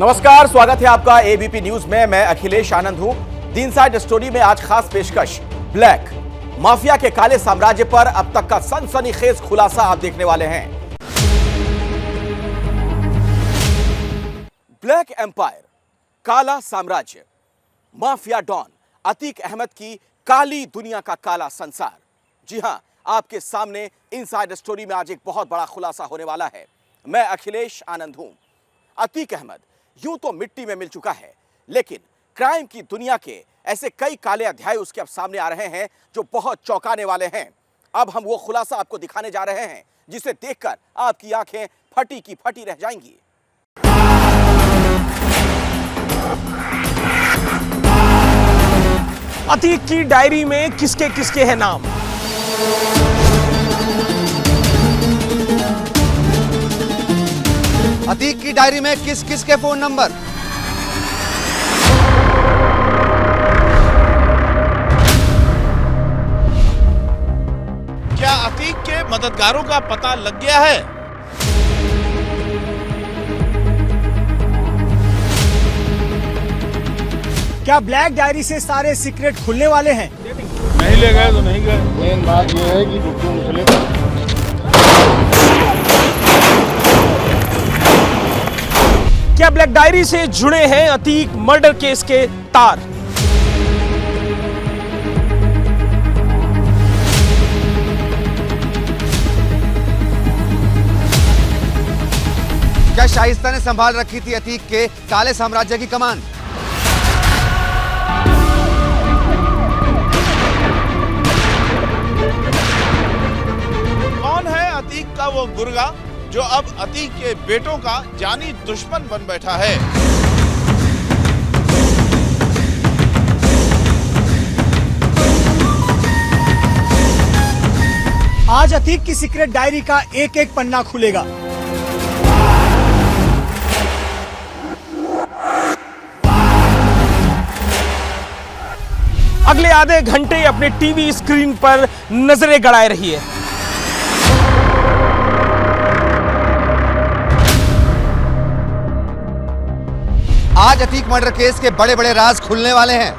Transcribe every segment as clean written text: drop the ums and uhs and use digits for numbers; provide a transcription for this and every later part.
नमस्कार, स्वागत है आपका एबीपी न्यूज में। मैं अखिलेश आनंद हूं। द इनसाइड स्टोरी में आज खास पेशकश ब्लैक माफिया के काले साम्राज्य पर अब तक का सनसनीखेज खुलासा आप देखने वाले हैं। ब्लैक एम्पायर, काला साम्राज्य, माफिया डॉन अतीक अहमद की काली दुनिया का काला संसार। जी हां, आपके सामने इनसाइड स्टोरी में आज एक बहुत बड़ा खुलासा होने वाला है। मैं अखिलेश आनंद हूं। अतीक अहमद यूं तो मिट्टी में मिल चुका है, लेकिन क्राइम की दुनिया के ऐसे कई काले अध्याय उसके अब सामने आ रहे हैं जो बहुत चौंकाने वाले हैं। अब हम वो खुलासा आपको दिखाने जा रहे हैं जिसे देखकर आपकी आंखें फटी की फटी रह जाएंगी। अतीक की डायरी में किसके किसके हैं नाम? अतीक की डायरी में किस किस के फोन नंबर? क्या अतीक के मददगारों का पता लग गया है? क्या ब्लैक डायरी से सारे सीक्रेट खुलने वाले हैं? नहीं ले गए तो नहीं गए। मेन बात यह है कि गुड्डू मुस्लिम क्या ब्लैक डायरी से जुड़े हैं अतीक मर्डर केस के तार? क्या शाइस्ता ने संभाल रखी थी अतीक के काले साम्राज्य की कमान? कौन है अतीक का वो गुर्गा जो अब अतीक के बेटों का जानी दुश्मन बन बैठा है? आज अतीक की सीक्रेट डायरी का एक एक पन्ना खुलेगा। अगले आधे घंटे अपने टीवी स्क्रीन पर नजरें गड़ाए रहिए। आज अतीक मर्डर केस के बड़े बड़े राज खुलने वाले हैं।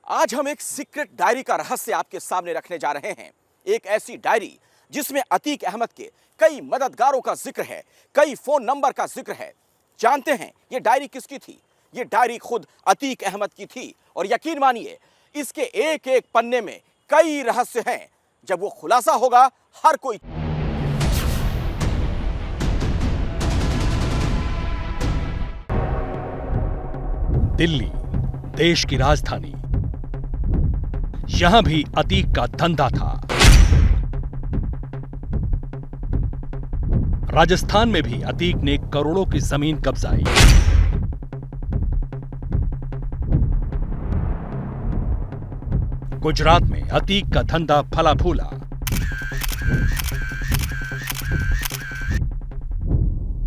आज हम एक सीक्रेट डायरी का रहस्य आपके सामने रखने जा रहे हैं। एक ऐसी डायरी जिसमें अतीक अहमद के कई मददगारों का जिक्र है, कई फोन नंबर का जिक्र है। जानते हैं ये डायरी किसकी थी? ये डायरी खुद अतीक अहमद की थी और यकीन मानिए इसके एक एक पन्ने में कई रहस्य हैं। जब वो खुलासा होगा हर कोई दिल्ली, देश की राजधानी, यहां भी अतीक का धंधा था। राजस्थान में भी अतीक ने करोड़ों की जमीन कब्जाई। गुजरात में अतीक का धंधा फला फूला।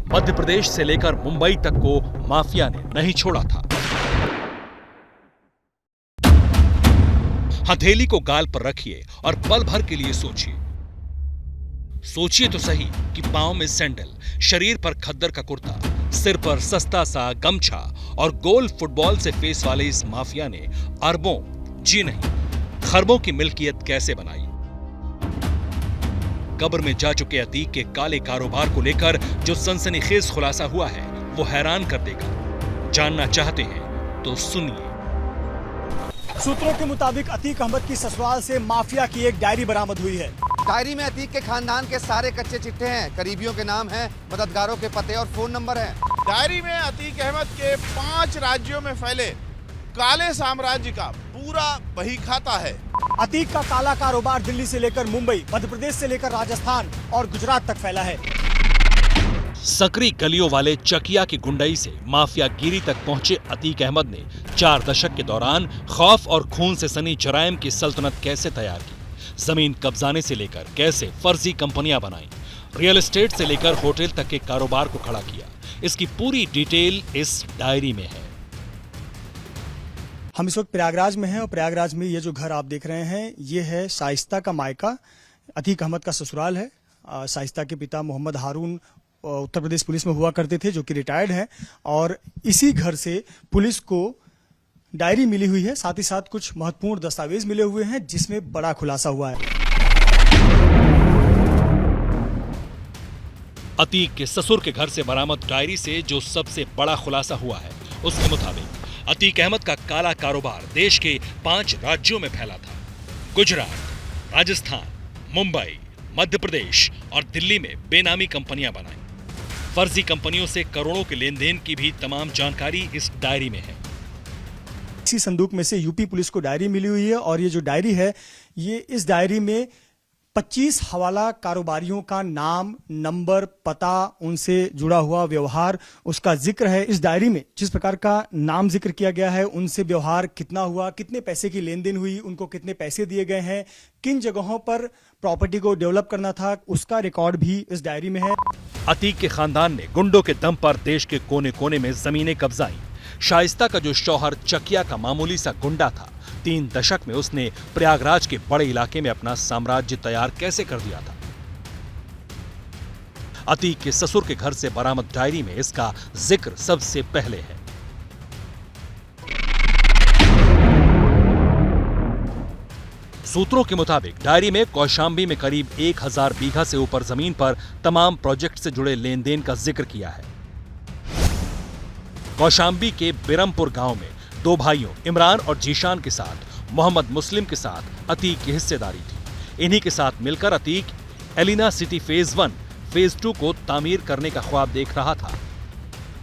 मध्य प्रदेश से लेकर मुंबई तक को माफिया ने नहीं छोड़ा था। हथेली को गाल पर रखिए और पल भर के लिए सोचिए। सोचिए तो सही कि पांव में सैंडल, शरीर पर खद्दर का कुर्ता, सिर पर सस्ता सा गमछा और गोल फुटबॉल से फेस वाले इस माफिया ने अरबों, जी नहीं, खरबों की मिल्कियत कैसे बनाई। कब्र में जा चुके अतीक के काले कारोबार को लेकर जो सनसनीखेज खुलासा हुआ है वो हैरान कर देगा। जानना चाहते हैं तो सुनिए। सूत्रों के मुताबिक अतीक अहमद की ससुराल से माफिया की एक डायरी बरामद हुई है। डायरी में अतीक के खानदान के सारे कच्चे चिट्ठे हैं, करीबियों के नाम हैं, मददगारों के पते और फोन नंबर हैं। डायरी में अतीक अहमद के 5 राज्यों में फैले काले साम्राज्य का पूरा बही खाता है। अतीक का काला कारोबार दिल्ली से लेकर मुंबई, मध्य प्रदेश से लेकर राजस्थान और गुजरात तक फैला है। सकरी गलियों वाले चकिया की गुंडई से माफियागिरी तक पहुंचे अतीक अहमद ने 4 दशक के दौरान खौफ और खून से सनी जराइम की सल्तनत कैसे तैयार की, जमीन कब्जाने से लेकर कैसे फर्जी कंपनियां बनाई, रियल एस्टेट से लेकर होटल तक के कारोबार को खड़ा किया, इसकी पूरी डिटेल इस डायरी में है। हम इस वक्त प्रयागराज में हैं और प्रयागराज में ये जो घर आप देख रहे हैं ये है शाइस्ता का मायका, अतीक अहमद का ससुराल है। शाइस्ता के पिता मोहम्मद हारून उत्तर प्रदेश पुलिस में हुआ करते थे, जो कि रिटायर्ड हैं, और इसी घर से पुलिस को डायरी मिली हुई है, साथ ही साथ कुछ महत्वपूर्ण दस्तावेज मिले हुए हैं जिसमें बड़ा खुलासा हुआ है। अतीक के ससुर के घर से बरामद डायरी से जो सबसे बड़ा खुलासा हुआ है, उसके मुताबिक अतीक अहमद का काला कारोबार देश के 5 राज्यों में फैला था। गुजरात, राजस्थान, मुंबई, मध्य प्रदेश और दिल्ली में बेनामी कंपनियां बनाई। फर्जी कंपनियों से करोड़ों के लेन देन की भी तमाम जानकारी इस डायरी में है। इसी संदूक में से यूपी पुलिस को डायरी मिली हुई है, और ये जो डायरी है, ये इस डायरी में 25 हवाला कारोबारियों का नाम, नंबर, पता, उनसे जुड़ा हुआ व्यवहार, उसका जिक्र है। इस डायरी में जिस प्रकार का नाम जिक्र किया गया है, उनसे व्यवहार कितना हुआ, कितने पैसे की लेन देन हुई, उनको कितने पैसे दिए गए हैं, किन जगहों पर प्रॉपर्टी को डेवलप करना था, उसका रिकॉर्ड भी इस डायरी में है। अतीक के खानदान ने गुंडों के दम पर देश के कोने कोने में जमीनें कब्जाई। शाइस्ता का जो शौहर चकिया का मामूली सा गुंडा था, 3 दशक में उसने प्रयागराज के बड़े इलाके में अपना साम्राज्य तैयार कैसे कर दिया था। अतीक के ससुर के घर से बरामद डायरी में इसका जिक्र सबसे पहले है। सूत्रों के मुताबिक डायरी में कौशांबी में करीब 1000 बीघा से ऊपर जमीन पर तमाम प्रोजेक्ट से जुड़े लेन देन का जिक्र किया है। कौशांबी के बिरमपुर गांव में 2 भाइयों इमरान और जीशान के साथ मोहम्मद मुस्लिम के साथ अतीक की हिस्सेदारी थी। इन्हीं के साथ मिलकर Atiq Alina city phase 1, phase 2 को तामीर करने का ख्वाब देख रहा था।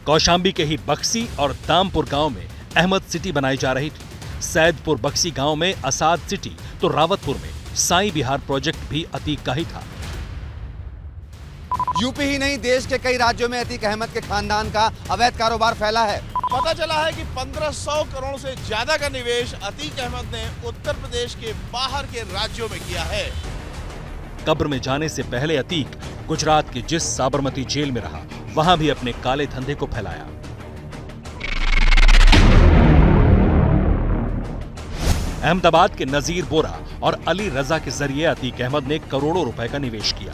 कौशांबी के ही बक्सी और दामपुर गांव में अहमद सिटी बनाई जा रही थी। सैदपुर बक्सी गांव में असाद सिटी, तो रावतपुर में साई बिहार प्रोजेक्ट भी अतीक का ही था। यूपी ही नहीं, देश के कई राज्यों में अतीक अहमद के खानदान का अवैध कारोबार फैला है। पता चला है कि 1500 करोड़ से ज्यादा का निवेश अतीक अहमद ने उत्तर प्रदेश के बाहर के राज्यों में किया है। कब्र में जाने से पहले अतीक गुजरात के जिस साबरमती जेल में रहा, वहां भी अपने काले धंधे को फैलाया। अहमदाबाद के नजीर बोरा और अली रजा के जरिए अतीक अहमद ने करोड़ों रुपए का निवेश किया।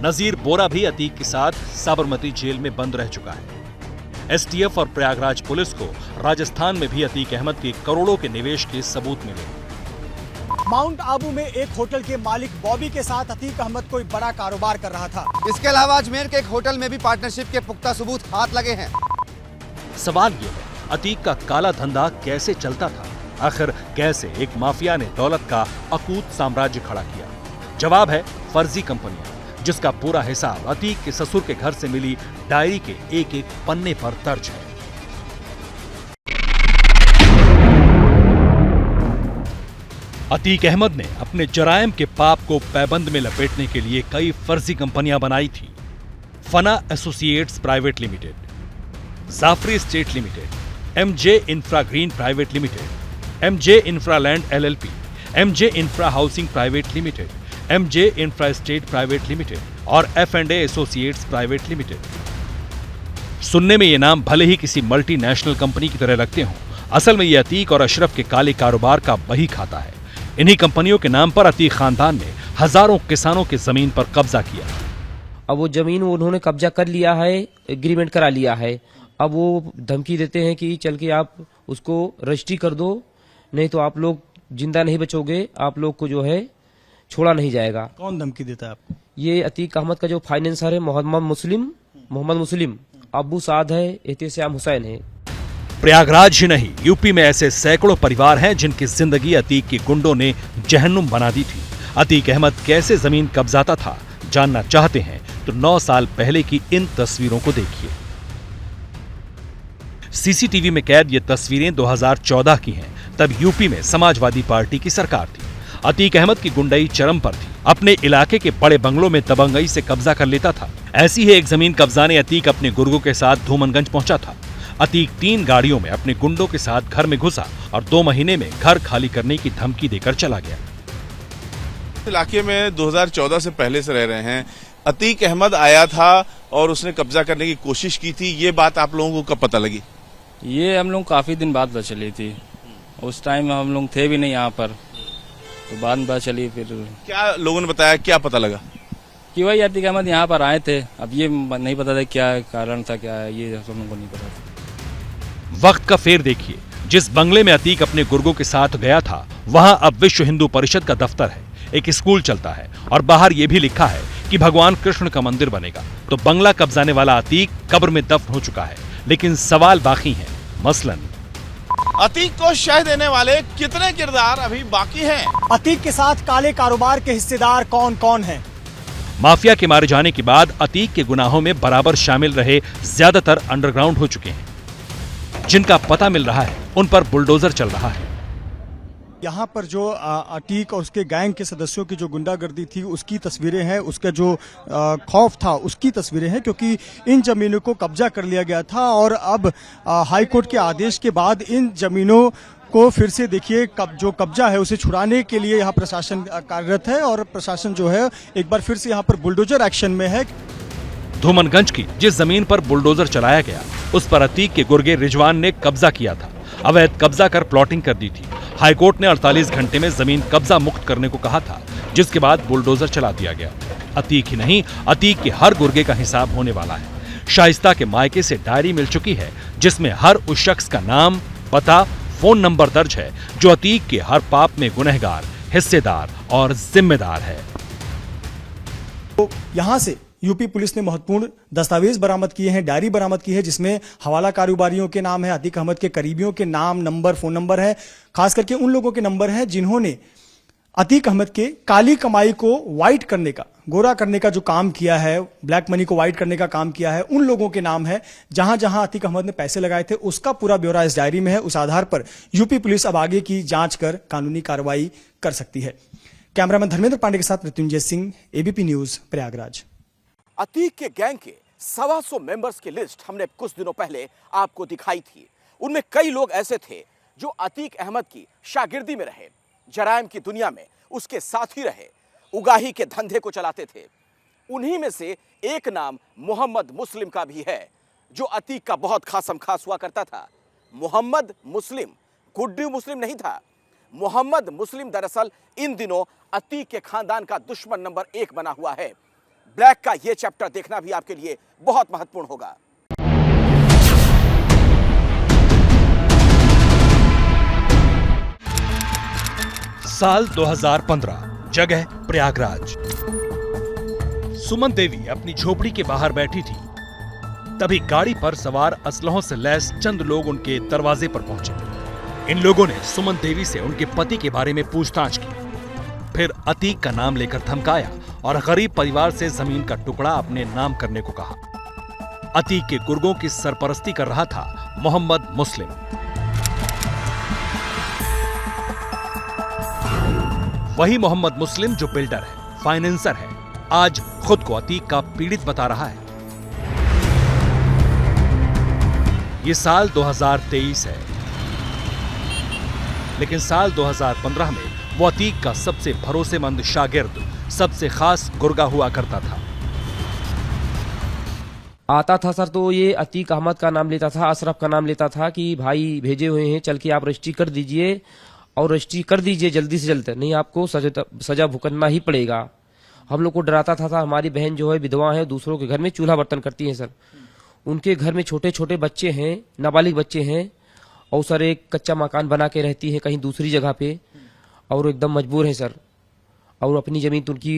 नजीर बोरा भी अतीक के साथ साबरमती जेल में बंद रह चुका है। एसटीएफ और प्रयागराज पुलिस को राजस्थान में भी अतीक अहमद के करोड़ों के निवेश के सबूत मिले। माउंट आबू में एक होटल के मालिक बॉबी के साथ अतीक अहमद कोई बड़ा कारोबार कर रहा था। इसके अलावा अजमेर के एक होटल में भी पार्टनरशिप के पुख्ता सबूत हाथ लगे हैं। सवाल ये है, अतीक का काला धंधा कैसे चलता था? आखिर कैसे एक माफिया ने दौलत का अकूत साम्राज्य खड़ा किया? जवाब है फर्जी कंपनियां, जिसका पूरा हिसाब अतीक के ससुर के घर से मिली डायरी के एक एक पन्ने पर दर्ज है। अतीक अहमद ने अपने जरायम के पाप को पैबंद में लपेटने के लिए कई फर्जी कंपनियां बनाई थी। Fana associates private limited, Jafri state limited, MJ infra green private limited, MJ infra land LLP, MJ infra housing private limited, MJ infra state private limited और F&A एसोसिएट्स प्राइवेट लिमिटेड। सुनने में ये नाम भले ही किसी मल्टीनेशनल कंपनी की तरह लगते हों, असल में ये अतीक और अशरफ के काले कारोबार का बही खाता है। इन्हीं कंपनियों के नाम पर अतीक खानदान ने हजारों किसानों की जमीन पर कब्जा किया। अब वो जमीन उन्होंने कब्जा कर लिया है, एग्रीमेंट करा लिया है। अब वो धमकी देते हैं कि चल के आप उसको रजिस्ट्री कर दो, नहीं तो आप लोग जिंदा नहीं बचोगे, आप लोग को जो है छोड़ा नहीं जाएगा। कौन धमकी देता है आपको? ये अतीक अहमद का जो फाइनेंसर है मोहम्मद मुस्लिम, अबू साद है, एहतियाम हुसैन है। प्रयागराज ही नहीं, यूपी में ऐसे सैकड़ों परिवार हैं जिनकी जिंदगी अतीक के गुंडों ने जहन्नुम बना दी थी। अतीक अहमद कैसे जमीन कब्जाता था, जानना चाहते हैं तो 9 साल पहले की इन तस्वीरों को देखिए। सीसीटीवी में कैद ये तस्वीरें 2014 की हैं। तब यूपी में समाजवादी पार्टी की सरकार थी। अतीक अहमद की गुंडाई चरम पर थी। अपने इलाके के बड़े बंगलों में दबंगई से कब्जा कर लेता था। ऐसी ही एक जमीन कब्जाने अतीक अपने गुर्गों के साथ धूमनगंज पहुंचा था। अतीक 3 गाड़ियों में अपने गुंडों के साथ घर में घुसा और 2 महीने में घर खाली करने की धमकी देकर चला गया। इलाके में 2014 से पहले से रह रहे हैं। अतीक अहमद आया था और उसने कब्जा करने की कोशिश की थी। ये बात आप लोगों को कब पता लगी? ये हम लोग काफी दिन बाद पता चली थी। उस टाइम हम लोग थे भी नहीं यहाँ पर, तो बाद में पता चली। फिर क्या लोगों ने बताया, क्या पता लगा? कि वही अतीक अहमद यहाँ पर आए थे। अब ये नहीं पता था क्या कारण था, क्या है, ये हम लोगों को नहीं पता था। वक्त का फेर देखिए, जिस बंगले में अतीक अपने गुर्गों के साथ गया था वहां अब विश्व हिंदू परिषद का दफ्तर है, एक स्कूल चलता है और बाहर यह भी लिखा है कि भगवान कृष्ण का मंदिर बनेगा। तो बंगला कब्जाने वाला अतीक कब्र में दफन हो चुका है, लेकिन सवाल बाकी हैं। मसलन अतीक को शह देने वाले कितने किरदार अभी बाकी हैं? अतीक के साथ काले कारोबार के हिस्सेदार कौन कौन हैं? माफिया के मारे जाने के बाद अतीक के गुनाहों में बराबर शामिल रहे ज्यादातर अंडरग्राउंड हो चुके हैं। जिनका पता मिल रहा है उन पर बुलडोजर चल रहा है। यहाँ पर जो अतीक और उसके गैंग के सदस्यों की जो गुंडागर्दी थी उसकी तस्वीरें हैं, उसका जो खौफ था उसकी तस्वीरें हैं, क्योंकि इन जमीनों को कब्जा कर लिया गया था और अब हाई कोर्ट के आदेश के बाद इन जमीनों को फिर से देखिए जो कब्जा है उसे छुड़ाने के लिए यहाँ प्रशासन कार्यरत है और प्रशासन जो है एक बार फिर से यहाँ पर बुलडोजर एक्शन में है। धूमनगंज की जिस जमीन पर बुलडोजर चलाया गया उस पर अतीक के गुर्गे रिजवान ने कब्जा किया था, अवैध कब्जा कर प्लॉटिंग कर दी थी। हाईकोर्ट ने 48 घंटे में जमीन कब्जा मुक्त करने को कहा था, जिसके बाद बुलडोजर चला दिया गया। अतीक ही नहीं, अतीक के हर गुर्गे का हिसाब होने वाला है। शाइस्ता के मायके से डायरी मिल चुकी है जिसमें हर उस शख्स का नाम, पता, फोन नंबर दर्ज है जो अतीक के हर पाप में गुनहगार, हिस्सेदार और जिम्मेदार है। तो यहाँ से यूपी पुलिस ने महत्वपूर्ण दस्तावेज बरामद किए हैं, डायरी बरामद की है जिसमें हवाला कारोबारियों के नाम है, अतीक अहमद के करीबियों के नाम, नंबर, फोन नंबर है, खास करके उन लोगों के नंबर हैं जिन्होंने अतीक अहमद के काली कमाई को वाइट करने का, गोरा करने का जो काम किया है, ब्लैक मनी को वाइट करने का काम किया है, उन लोगों के नाम है। जहां जहां अतीक अहमद ने पैसे लगाए थे उसका पूरा ब्यौरा इस डायरी में है। उस आधार पर यूपी पुलिस अब आगे की जांच कर कानूनी कार्रवाई कर सकती है। कैमरामैन धर्मेंद्र पांडे के साथ मृत्युंजय सिंह, एबीपी न्यूज, प्रयागराज। अतीक के गैंग के 125 मेंबर्स की लिस्ट हमने कुछ दिनों पहले आपको दिखाई थी। उनमें कई लोग ऐसे थे जो अतीक अहमद की शागिर्दी में रहे, जराइम की दुनिया में उसके साथ ही रहे, उगाही के धंधे को चलाते थे। उन्हीं में से एक नाम मोहम्मद मुस्लिम का भी है जो अतीक का बहुत खासम खास हुआ करता था। मोहम्मद मुस्लिम गुड्डू मुस्लिम नहीं था। मोहम्मद मुस्लिम दरअसल इन दिनों अतीक के खानदान का दुश्मन नंबर 1 बना हुआ है। ब्लैक का यह चैप्टर देखना भी आपके लिए बहुत महत्वपूर्ण होगा। साल 2015, जगह प्रयागराज। सुमन देवी अपनी झोपड़ी के बाहर बैठी थी, तभी गाड़ी पर सवार असलहों से लैस चंद लोग उनके दरवाजे पर पहुंचे। इन लोगों ने सुमन देवी से उनके पति के बारे में पूछताछ की, फिर अतीक का नाम लेकर धमकाया और गरीब परिवार से जमीन का टुकड़ा अपने नाम करने को कहा। अतीक के गुर्गों की सरपरस्ती कर रहा था मोहम्मद मुस्लिम। वही मोहम्मद मुस्लिम जो बिल्डर है, फाइनेंसर है, आज खुद को अतीक का पीड़ित बता रहा है। ये साल 2023 है, लेकिन साल 2015 में वो अतीक का सबसे भरोसेमंद शागिर्द, सबसे खास गुर्गा हुआ करता था। आता था सर तो ये अतीक अहमद का नाम लेता था, अशरफ का नाम लेता था कि भाई भेजे हुए हैं, चल के आप रजिस्ट्री कर दीजिए और रजिस्ट्री कर दीजिए जल्दी से जल्द, नहीं आपको सजा भुगतना ही पड़ेगा। हम लोग को डराता था। हमारी बहन जो है विधवा है, दूसरों के घर में चूल्हा बर्तन करती है सर। उनके घर में छोटे छोटे बच्चे हैं, नाबालिग बच्चे हैं, और सर एक कच्चा मकान बना के रहती है कहीं दूसरी जगह पे, और एकदम मजबूर है सर। और अपनी जमीन तो उनकी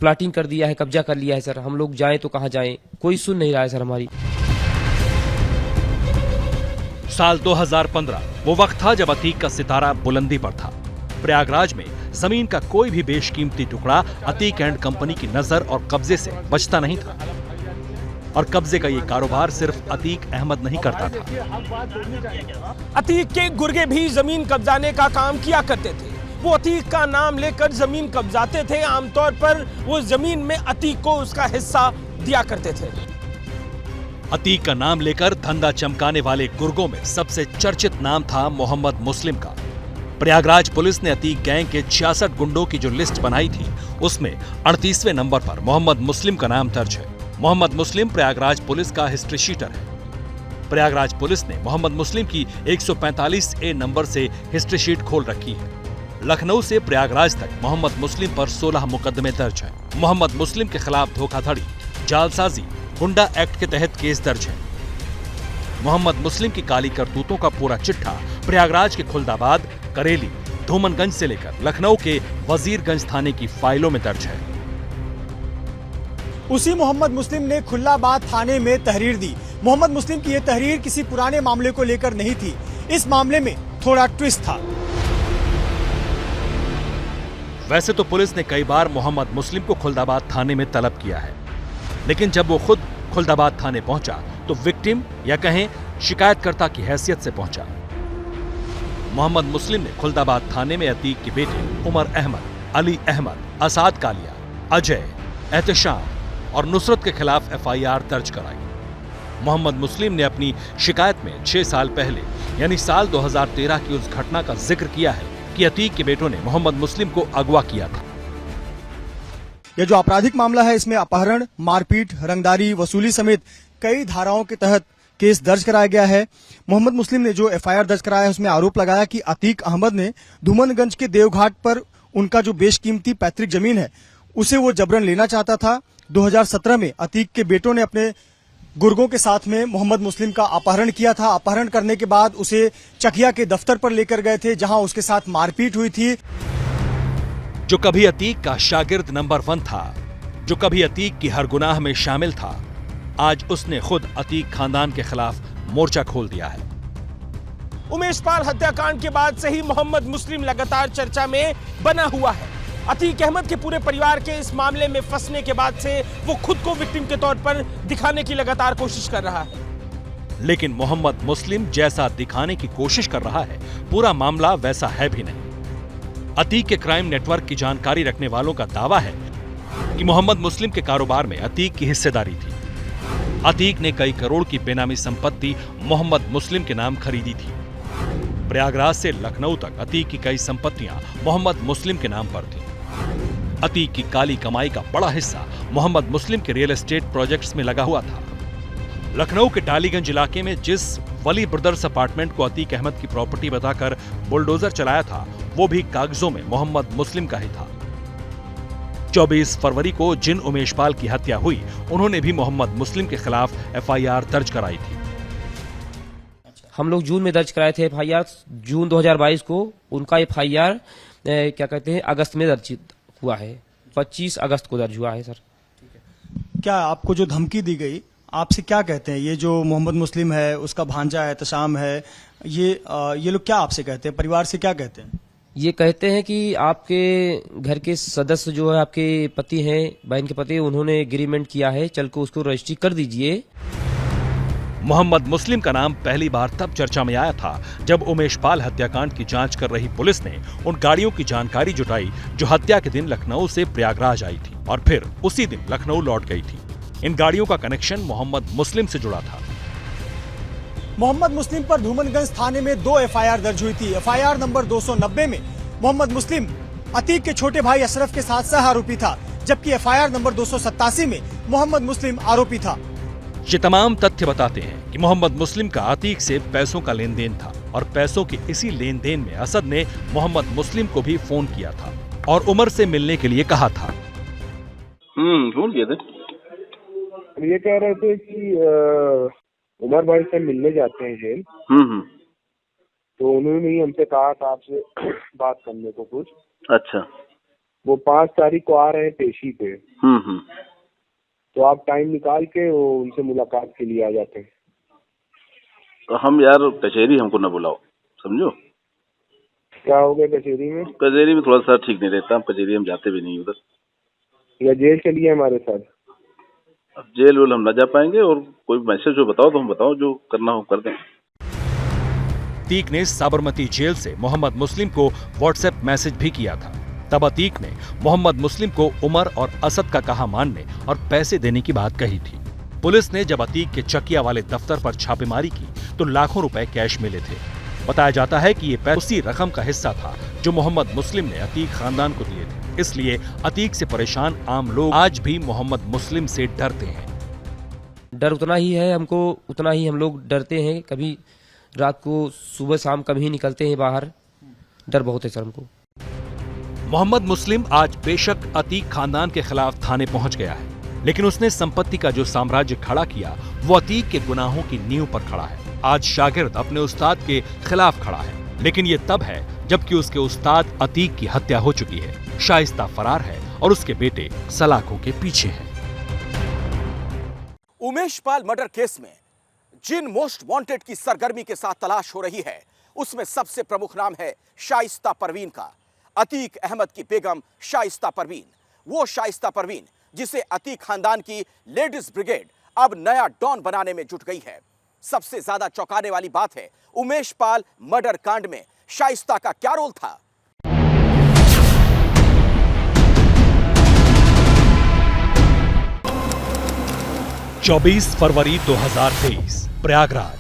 प्लाटिंग कर दिया है, कब्जा कर लिया है सर। हम लोग जाएं तो कहाँ जाएं, कोई सुन नहीं रहा है सर हमारी। साल 2015 वो वक्त था जब अतीक का सितारा बुलंदी पर था। प्रयागराज में जमीन का कोई भी बेशकीमती टुकड़ा अतीक एंड कंपनी की नजर और कब्जे से बचता नहीं था। और कब्जे का ये कारोबार सिर्फ अतीक अहमद नहीं करता था। अतीक के गुर्गे भी जमीन कब्जाने का काम किया करते थे। वो अतीक का नाम लेकर जमीन कब्जाते थे। आमतौर पर वो जमीन में अतीक को उसका हिस्सा दिया करते थे। अतीक का नाम लेकर धंधा चमकाने वाले गुर्गों में सबसे चर्चित नाम था मोहम्मद मुस्लिम का। प्रयागराज पुलिस ने अतीक गैंग के 66 गुंडों की जो लिस्ट बनाई थी उसमें 38वें नंबर पर मोहम्मद मुस्लिम का नाम दर्ज है। मोहम्मद मुस्लिम प्रयागराज पुलिस का हिस्ट्री शीटर है। प्रयागराज पुलिस ने मोहम्मद मुस्लिम की 145A नंबर से हिस्ट्री शीट खोल रखी है। लखनऊ से प्रयागराज तक मोहम्मद मुस्लिम पर 16 मुकदमे दर्ज हैं। मोहम्मद मुस्लिम के खिलाफ धोखाधड़ी, जालसाजी, गुंडा एक्ट के तहत केस दर्ज है। मोहम्मद मुस्लिम की काली करतूतों का पूरा चिट्ठा प्रयागराज के खुलदाबाद, करेली, धूमनगंज से लेकर लखनऊ के वजीरगंज थाने की फाइलों में दर्ज है। उसी मोहम्मद मुस्लिम ने खुल्लाबाद थाने में तहरीर दी। मोहम्मद मुस्लिम की यह तहरीर किसी पुराने मामले को लेकर नहीं थी। इस मामले में थोड़ा ट्विस्ट था। वैसे तो पुलिस ने कई बार मोहम्मद मुस्लिम को खुलदाबाद थाने में तलब किया है, लेकिन जब वो खुद खुलदाबाद थाने पहुंचा तो विक्टिम या कहें शिकायतकर्ता की हैसियत से पहुंचा। मोहम्मद मुस्लिम ने खुलदाबाद थाने में अतीक के बेटे उमर अहमद, अली अहमद, असाद कालिया, अजय, एहतशाम और नुसरत के खिलाफ एफआईआर दर्ज कराई। मोहम्मद मुस्लिम ने अपनी शिकायत में 6 साल पहले यानी साल 2013 की उस घटना का जिक्र किया है कि अतीक के बेटों ने मोहम्मद मुस्लिम को अगवा किया था। यह जो आपराधिक मामला है, इसमें अपहरण, मारपीट, रंगदारी, वसूली समेत कई धाराओं के तहत केस दर्ज कराया गया है। मोहम्मद मुस्लिम ने जो एफआईआर दर्ज कराया है, उसमें आरोप लगाया कि अतीक अहमद ने धूमनगंज के देवघाट पर उनका जो बेशकीमती पैतृक जमीन है, उसे वो जबरन लेना चाहता था। 2017 में अतीक के बेटों ने अपने गुर्गों के साथ में मोहम्मद मुस्लिम का अपहरण किया था। अपहरण करने के बाद उसे चकिया के दफ्तर पर लेकर गए थे, जहां उसके साथ मारपीट हुई थी। जो कभी अतीक का शागिर्द नंबर 1 था, जो कभी अतीक की हर गुनाह में शामिल था, आज उसने खुद अतीक खानदान के खिलाफ मोर्चा खोल दिया है। उमेश पाल हत्याकांड के बाद से ही मोहम्मद मुस्लिम लगातार चर्चा में बना हुआ है। अतीक अहमद के पूरे परिवार के इस मामले में फंसने के बाद से वो खुद को विक्टिम के तौर पर दिखाने की लगातार कोशिश कर रहा है। लेकिन मोहम्मद मुस्लिम जैसा दिखाने की कोशिश कर रहा है, पूरा मामला वैसा है भी नहीं। अतीक के क्राइम नेटवर्क की जानकारी रखने वालों का दावा है कि मोहम्मद मुस्लिम के कारोबार में अतीक की हिस्सेदारी थी। अतीक ने कई करोड़ की बेनामी संपत्ति मोहम्मद मुस्लिम के नाम खरीदी थी। प्रयागराज से लखनऊ तक अतीक की कई संपत्तियां मोहम्मद मुस्लिम के नाम पर थी। अतीक की काली कमाई का बड़ा हिस्सा मोहम्मद मुस्लिम के रियल एस्टेट प्रोजेक्ट्स में लगा हुआ था। लखनऊ के टालीगंज इलाके में जिस वली ब्रदर्स अपार्टमेंट को अतीक अहमद की प्रॉपर्टी बताकर बुलडोजर चलाया था, वो भी कागजों में मोहम्मद मुस्लिम का ही था। 24 फरवरी को जिन उमेश पाल की हत्या हुई, उन्होंने भी मोहम्मद मुस्लिम के खिलाफ एफआईआर दर्ज कराई थी। हम लोग जून में दर्ज कराए थे एफआईआर, जून 2022 को। उनका एफआईआर क्या कहते हैं अगस्त में दर्ज हुआ है, 25 अगस्त को दर्ज हुआ है। सर, क्या आपको जो धमकी दी गई, आपसे क्या कहते हैं? ये जो मोहम्मद मुस्लिम है, उसका भांजा है, तशाम है, ये लोग क्या आपसे कहते हैं? परिवार से क्या कहते हैं? ये कहते हैं कि आपके घर के सदस्य जो है, आपके पति हैं, बहन के पति, उन्होंने एग्रीमेंट किया है, चल के उसको रजिस्ट्री कर दीजिए। मोहम्मद मुस्लिम का नाम पहली बार तब चर्चा में आया था जब उमेश पाल हत्याकांड की जांच कर रही पुलिस ने उन गाड़ियों की जानकारी जुटाई जो हत्या के दिन लखनऊ से प्रयागराज आई थी और फिर उसी दिन लखनऊ लौट गई थी। इन गाड़ियों का कनेक्शन मोहम्मद मुस्लिम से जुड़ा था। मोहम्मद मुस्लिम पर धूमनगंज थाने में 2 एफआईआर दर्ज हुई थी। एफआईआर नंबर 290 में मोहम्मद मुस्लिम अतीक के छोटे भाई अशरफ के साथ सह आरोपी था, जबकि एफआईआर नंबर 287 में मोहम्मद मुस्लिम आरोपी था। ये तमाम तथ्य बताते हैं कि मोहम्मद मुस्लिम का अतीक से पैसों का लेन देन था और पैसों के इसी लेन देन में असद ने मोहम्मद मुस्लिम को भी फोन किया था और उमर से मिलने के लिए कहा था। फोन किए थे, ये कह रहे थे कि उमर भाई से मिलने जाते हैं जेल। तो उन्होंने ही हमसे कहा था आपसे बात करने को कुछ। अच्छा, वो 5 तारीख को आ रहे हैं पेशी पे। तो आप टाइम निकाल के वो उनसे मुलाकात के लिए आ जाते हैं। तो हम यार कचहरी हमको न बुलाओ, समझो। क्या हो गया कचहरी में? कचहरी में थोड़ा सा ठीक नहीं रहता, हम कचहरी हम जाते भी नहीं उधर। या जेल चलिए हमारे साथ। अब जेल वेल हम न जा पाएंगे, और कोई मैसेज हो बताओ तो हम बताओ, जो करना हो कर दें। अतीक ने साबरमती जेल से मोहम्मद मुस्लिम को व्हाट्सएप मैसेज भी किया था। तब अतीक ने मोहम्मद मुस्लिम को उमर और असद का कहा मानने और पैसे देने की बात कही थी। पुलिस ने जब अतीक के चकिया वाले दफ्तर पर छापेमारी की तो लाखों रुपए कैश मिले थे। बताया जाता है कि ये पैसे उसी रकम का हिस्सा था जो मोहम्मद मुस्लिम ने अतीक खानदान को दिए थे। इसलिए अतीक से परेशान आम लोग आज भी मोहम्मद मुस्लिम से डरते हैं। डर उतना ही है हमको, उतना ही हम लोग डरते हैं। कभी रात को सुबह शाम कभी निकलते हैं बाहर, डर बहुत है सर हमको। मोहम्मद मुस्लिम आज बेशक अतीक खानदान के खिलाफ थाने पहुंच गया है, लेकिन उसने संपत्ति का जो साम्राज्य खड़ा किया वो अतीक के गुनाहों की नींव पर खड़ा है। आज शागिर्द अपने उस्ताद के खिलाफ खड़ा है, लेकिन ये तब है जबकि उसके उस्ताद अतीक की हत्या हो चुकी है। शाइस्ता फरार है और उसके बेटे सलाखों के पीछे हैं। उमेश पाल मर्डर केस में जिन मोस्ट वांटेड की सरगर्मी के साथ तलाश हो रही है, उसमें सबसे प्रमुख नाम है शाइस्ता परवीन का। अतीक अहमद की बेगम शाइस्ता परवीन, वो शाइस्ता परवीन जिसे अतीक खानदान की लेडीज ब्रिगेड अब नया डॉन बनाने में जुट गई है। सबसे ज्यादा चौंकाने वाली बात है, उमेश पाल मर्डर कांड में शाइस्ता का क्या रोल था। चौबीस फरवरी 2023 प्रयागराज।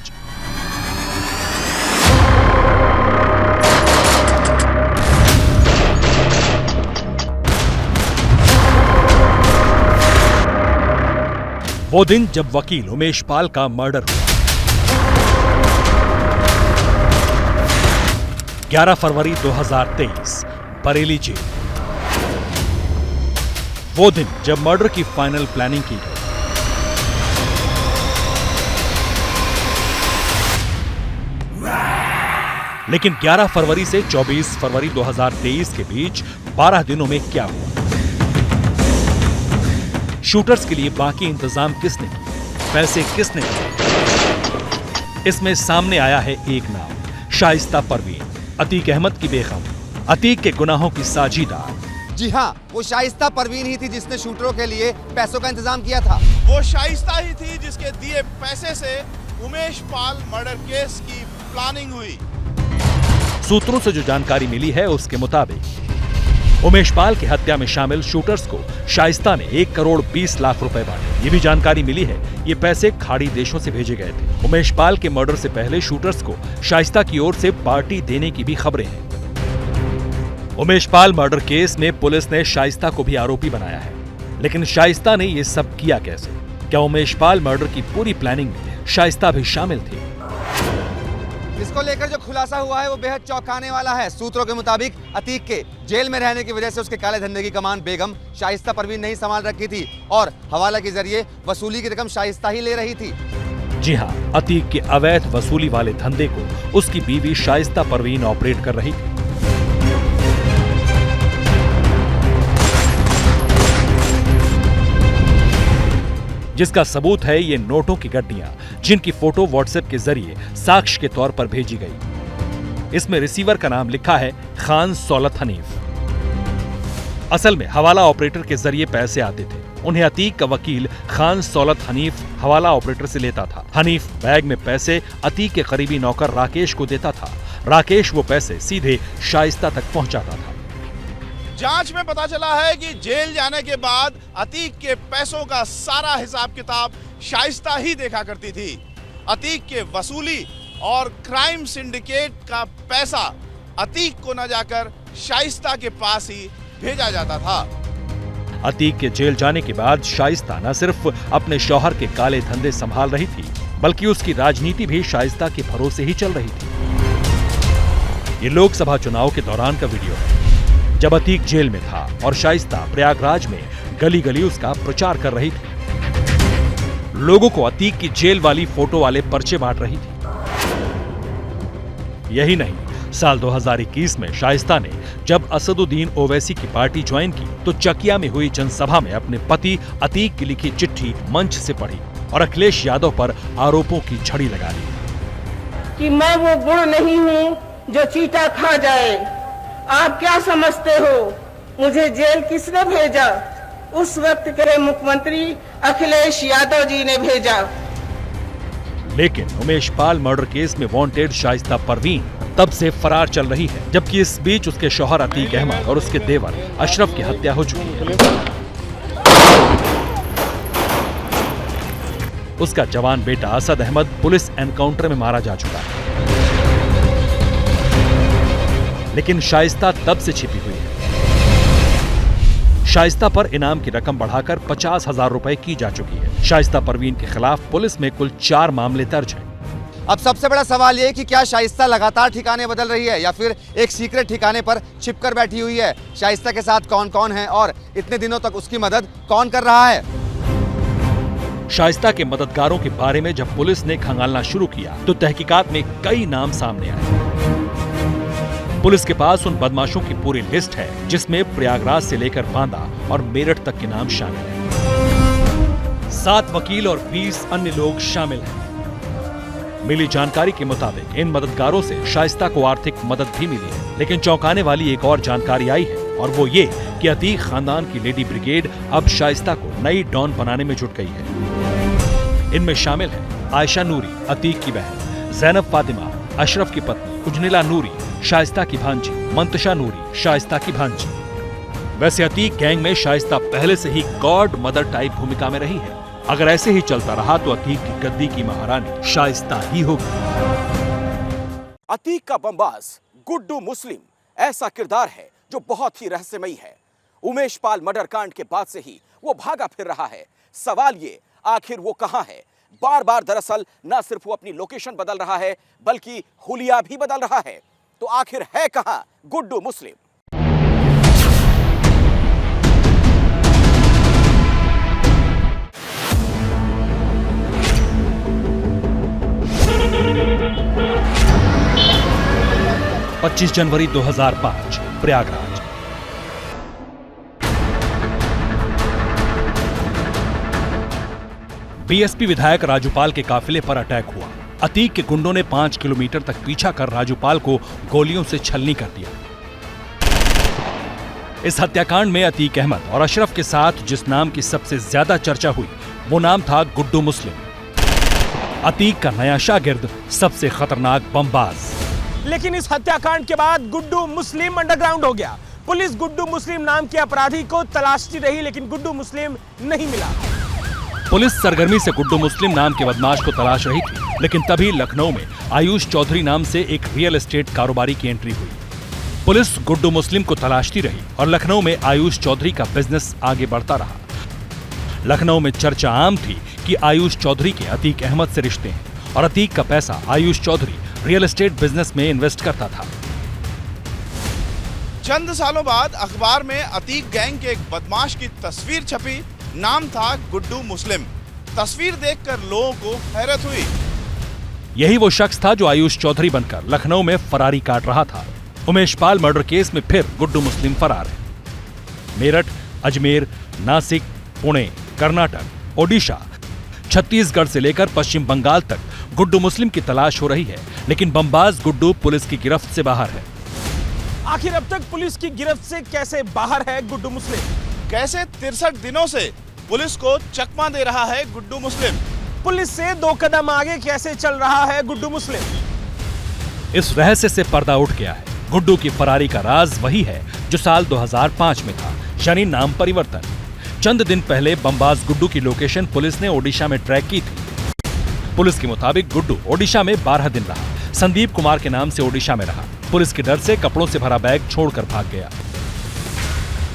वो दिन जब वकील उमेश पाल का मर्डर हुआ। 11 फरवरी 2023 बरेली जेल। वो दिन जब मर्डर की फाइनल प्लानिंग की गई। लेकिन 11 फरवरी से 24 फरवरी 2023 के बीच 12 दिनों में क्या हुआ? शूटर्स के लिए बाकी इंतजाम किसने किए? पैसे किसने दिए? इसमें सामने आया है एक नाम, शाइस्ता परवीन, अतीक अहमद की बेगम, अतीक के गुनाहों की साझीदार। जी हाँ, वो शाइस्ता परवीन ही थी जिसने शूटरों के लिए पैसों का इंतजाम किया था। वो शाइस्ता ही थी जिसके दिए पैसे से उमेश पाल मर्डर केस की प्लानिंग हुई। सूत्रों से जो जानकारी मिली है उसके मुताबिक उमेश पाल की हत्या में शामिल शूटर्स को शाइस्ता ने 1 करोड़ 20 लाख रुपए बांटे। ये भी जानकारी मिली है ये पैसे खाड़ी देशों से भेजे गए थे। उमेश पाल के मर्डर से पहले शूटर्स को शाइस्ता की ओर से पार्टी देने की भी खबरें हैं। उमेश पाल मर्डर केस में पुलिस ने शाइस्ता को भी आरोपी बनाया है, लेकिन शाइस्ता ने ये सब किया कैसे? क्या उमेश पाल मर्डर की पूरी प्लानिंग में शाइस्ता भी शामिल थे? इसको लेकर जो खुलासा हुआ है वो बेहद चौंकाने वाला है। सूत्रों के मुताबिक अतीक के जेल में रहने की वजह से उसके काले धंधे की कमान बेगम शाइस्ता परवीन नहीं संभाल रखी थी और हवाला के जरिए वसूली की रकम शाइस्ता ही ले रही थी। जी हाँ, अतीक के अवैध वसूली वाले धंधे को उसकी बीवी शाइस्ता परवीन ऑपरेट कर रही थी। जिसका सबूत है ये नोटों की गड्डियां, जिनकी फोटो व्हाट्सएप के जरिए साक्ष्य के तौर पर भेजी गई। इसमें रिसीवर का नाम लिखा है खान सौलत हनीफ। असल में हवाला ऑपरेटर के जरिए पैसे आते थे। उन्हें अतीक का वकील खान सौलत हनीफ हवाला ऑपरेटर से लेता था। हनीफ बैग में पैसे अतीक के करीबी नौकर राकेश को देता था। राकेश वो पैसे सीधे शाइस्ता तक पहुंचाता था। जांच में पता चला है कि जेल जाने के बाद अतीक के पैसों का सारा हिसाब किताब शाइस्ता ही देखा करती थी। अतीक के वसूली और क्राइम सिंडिकेट का पैसा अतीक को न जाकर शाइस्ता के पास ही भेजा जाता था। अतीक के जेल जाने के बाद शाइस्ता न सिर्फ अपने शौहर के काले धंधे संभाल रही थी, बल्कि उसकी राजनीति भी शाइस्ता के भरोसे ही चल रही थी। ये लोकसभा चुनाव के दौरान का वीडियो है, जब अतीक जेल में था और शाइस्ता प्रयागराज में गली गली उसका प्रचार कर रही थी। लोगों को अतीक की जेल वाली फोटो वाले पर्चे बांट रही थी। यही नहीं, साल 2021 में शाइस्ता ने जब असदुद्दीन ओवैसी की पार्टी ज्वाइन की तो चकिया में हुई जनसभा में अपने पति अतीक की लिखी चिट्ठी मंच से पढ़ी और अखिलेश यादव पर आरोपों की झड़ी लगा दी कि मैं वो गुण नहीं हूँ जो चीटा खा जाए। आप क्या समझते हो मुझे जेल किसने भेजा? उस वक्त के मुख्यमंत्री अखिलेश यादव जी ने भेजा। लेकिन उमेश पाल मर्डर केस में वांटेड शाइस्ता परवीन तब से फरार चल रही है, जबकि इस बीच उसके शौहर अतीक अहमद और उसके देवर अशरफ की हत्या हो चुकी है। उसका जवान बेटा असद अहमद पुलिस एनकाउंटर में मारा जा चुका है। लेकिन शाइस्ता तब से छिपी हुई है। शाइस्ता पर इनाम की रकम बढ़ाकर 50,000 रुपए की जा चुकी है। शाइस्ता परवीन के खिलाफ पुलिस में कुल 4 मामले दर्ज हैं। अब सबसे बड़ा सवाल ये है कि क्या शाइस्ता लगातार ठिकाने बदल रही है या फिर एक सीक्रेट ठिकाने पर छिपकर बैठी हुई है। शाइस्ता के साथ कौन कौन है और इतने दिनों तक उसकी मदद कौन कर रहा है। शाइस्ता के मददगारों के बारे में जब पुलिस ने खंगालना शुरू किया तो तहकीकात में कई नाम सामने आए। पुलिस के पास उन बदमाशों की पूरी लिस्ट है जिसमें प्रयागराज से लेकर बांदा और मेरठ तक के नाम शामिल हैं। 7 वकील और 20 अन्य लोग शामिल हैं। मिली जानकारी के मुताबिक इन मददगारों से शाइस्ता को आर्थिक मदद भी मिली है, लेकिन चौंकाने वाली एक और जानकारी आई है और वो ये कि अतीक खानदान की लेडी ब्रिगेड अब शाइस्ता को नई डॉन बनाने में जुट गई है। इनमें शामिल है आयशा नूरी, अतीक की बहन, जैनब फातिमा, अशरफ की पत्नी, उजनिला नूरी, शाइस्ता की भांजी, मंतशा नूरी, शाइस्ता की भांजी। वैसे अतीक गैंग में शाइस्ता पहले से ही गॉड मदर टाइप भूमिका में रही है। अगर ऐसे ही चलता रहा तो अतीक की गद्दी की महारानी शाइस्ता ही होगी। अतीक का बमबाज गुड्डू मुस्लिम ऐसा किरदार है जो बहुत ही रहस्यमयी है। उमेश पाल मर्डर कांड के बाद से ही वो भागा फिर रहा है। सवाल ये, आखिर वो कहां है? बार बार दरअसल न सिर्फ वो अपनी लोकेशन बदल रहा है बल्कि हुलिया भी बदल रहा है। तो आखिर है कहां गुड्डू मुस्लिम? पच्चीस जनवरी 2005 प्रयागराज। बीएसपी विधायक राजूपाल के काफिले पर अटैक हुआ। अतीक के गुंडों ने 5 किलोमीटर तक पीछा कर राजूपाल को गोलियों से छलनी कर दिया। इस हत्याकांड में अतीक अहमद और अशरफ के साथ जिस नाम की सबसे ज्यादा चर्चा हुई वो नाम था गुड्डू मुस्लिम। अतीक का नया शागिर्द, सबसे खतरनाक बमबाज। लेकिन इस हत्याकांड के बाद गुड्डू मुस्लिम अंडरग्राउंड हो गया। पुलिस गुड्डू मुस्लिम नाम के अपराधी को तलाशती रही लेकिन गुड्डू मुस्लिम नहीं मिला। पुलिस सरगर्मी से गुड्डू मुस्लिम नाम के बदमाश को तलाश रही थी, लेकिन तभी लखनऊ में आयुष चौधरी नाम से एक रियल एस्टेट कारोबारी की एंट्री हुई। पुलिस गुड्डू मुस्लिम को तलाशती रही और लखनऊ में आयुष चौधरी का बिजनेस आगे बढ़ता रहा। लखनऊ में चर्चा आम थी कि आयुष चौधरी के अतीक अहमद से रिश्ते हैं और अतीक का पैसा Ayush Chaudhary real estate business में इन्वेस्ट करता था। चंद सालों बाद अखबार में अतीक गैंग के एक बदमाश की तस्वीर छपी। नाम था गुड्डू मुस्लिम। तस्वीर देखकर लोगों को हैरत हुई। यही वो शख्स था जो आयुष चौधरी बनकर लखनऊ में फरारी काट रहा था। उमेश पाल मर्डर केस में फिर गुड्डू मुस्लिम फरार है। मेरठ, अजमेर, नासिक, पुणे, कर्नाटक, ओडिशा, छत्तीसगढ़ से लेकर पश्चिम बंगाल तक गुड्डू मुस्लिम की तलाश हो रही है, लेकिन बमबाज गुड्डू पुलिस की गिरफ्त से बाहर है। आखिर अब तक पुलिस की गिरफ्त से कैसे बाहर है गुड्डू मुस्लिम? कैसे 63 दिनों से पुलिस को चकमा दे रहा है गुड्डू मुस्लिम? पुलिस से 2 कदम आगे कैसे चल रहा है गुड्डू मुस्लिम? इस रहस्य से पर्दा उठ गया है। गुड्डू की फरारी का राज वही है जो साल 2005 में था, यानी नाम परिवर्तन। चंद दिन पहले बमबाज गुड्डू की लोकेशन पुलिस ने ओडिशा में ट्रैक की थी। पुलिस के मुताबिक गुड्डू ओडिशा में 12 दिन रहा। संदीप कुमार के नाम से ओडिशा में रहा। पुलिस के डर से कपड़ों से भरा बैग छोड़कर भाग गया।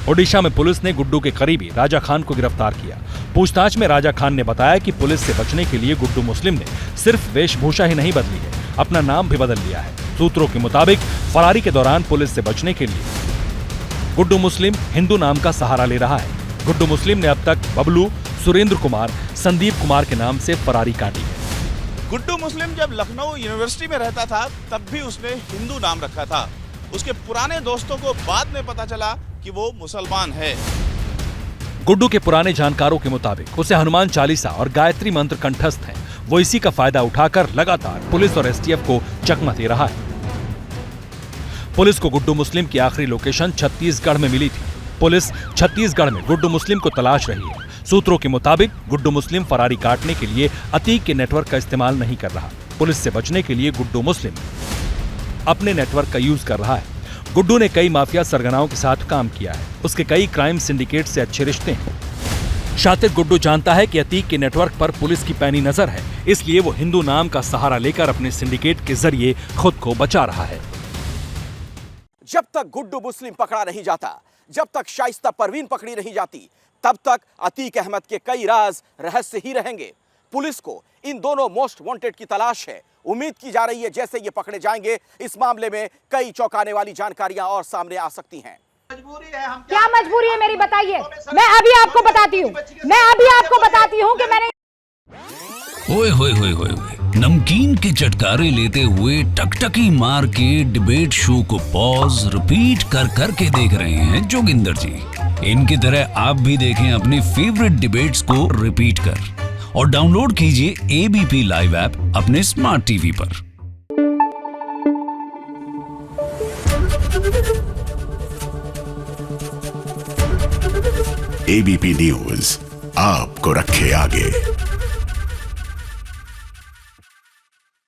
ओडिशा में पुलिस ने गुड्डू के करीबी राजा खान को गिरफ्तार किया। पूछताछ में राजा खान ने बताया कि पुलिस से बचने के लिए गुड्डू मुस्लिम ने सिर्फ वेशभूषा ही नहीं बदली है, अपना नाम भी बदल लिया है। सूत्रों के मुताबिक फरारी के दौरान पुलिस से बचने के लिए गुड्डू मुस्लिम हिंदू नाम का सहारा ले रहा है। गुड्डू मुस्लिम ने अब तक बबलू, सुरेंद्र कुमार, संदीप कुमार के नाम से फरारी काटी है। गुड्डू मुस्लिम जब लखनऊ यूनिवर्सिटी में रहता था तब भी उसने हिंदू नाम रखा था। उसके पुराने दोस्तों को बाद में पता चला कि वो मुसलमान है। गुड्डू के पुराने जानकारों के मुताबिक उसे हनुमान चालीसा और गायत्री मंत्र कंठस्थ हैं। वो इसी का फायदा उठाकर लगातार पुलिस और एसटीएफ को चकमा दे रहा है। पुलिस को गुड्डू मुस्लिम की आखिरी लोकेशन छत्तीसगढ़ में मिली थी। पुलिस छत्तीसगढ़ में गुड्डू मुस्लिम को तलाश रही है। सूत्रों के मुताबिक गुड्डू मुस्लिम फरारी काटने के लिए अतीक के नेटवर्क का इस्तेमाल नहीं कर रहा। पुलिस से बचने के लिए गुड्डू मुस्लिम अपने नेटवर्क का यूज कर रहा है। गुड्डू ने कई माफिया सरगनाओं के साथ काम किया है। उसके कई क्राइम सिंडिकेट से अच्छे रिश्ते हैं। शातिर गुड्डू जानता है कि अतीक के नेटवर्क पर पुलिस की पैनी नजर है, इसलिए वो हिंदू नाम का सहारा लेकर अपने सिंडिकेट के जरिए खुद को बचा रहा है। जब तक गुड्डू मुस्लिम पकड़ा नहीं जाता, जब तक शाइस्ता परवीन पकड़ी नहीं जाती, तब तक अतीक अहमद के कई राज रहस्य ही रहेंगे। पुलिस को इन दोनों मोस्ट वांटेड की तलाश है। उम्मीद की जा रही है जैसे ये पकड़े जाएंगे इस मामले में कई चौंकाने वाली जानकारियां और सामने आ सकती हैं। क्या मजबूरी है मेरी, बताइए। मैं अभी आपको बताती हूँ कि मैंने ओए होए होए होए नमकीन के चटकारे लेते हुए टकटकी मार के डिबेट शो को पॉज रिपीट कर करके देख रहे हैं जोगिंदर जी। इनकी तरह आप भी देखें अपनी फेवरेट डिबेट्स को रिपीट कर और डाउनलोड कीजिए एबीपी लाइव ऐप अपने स्मार्ट टीवी पर। एबीपी न्यूज आपको रखे आगे।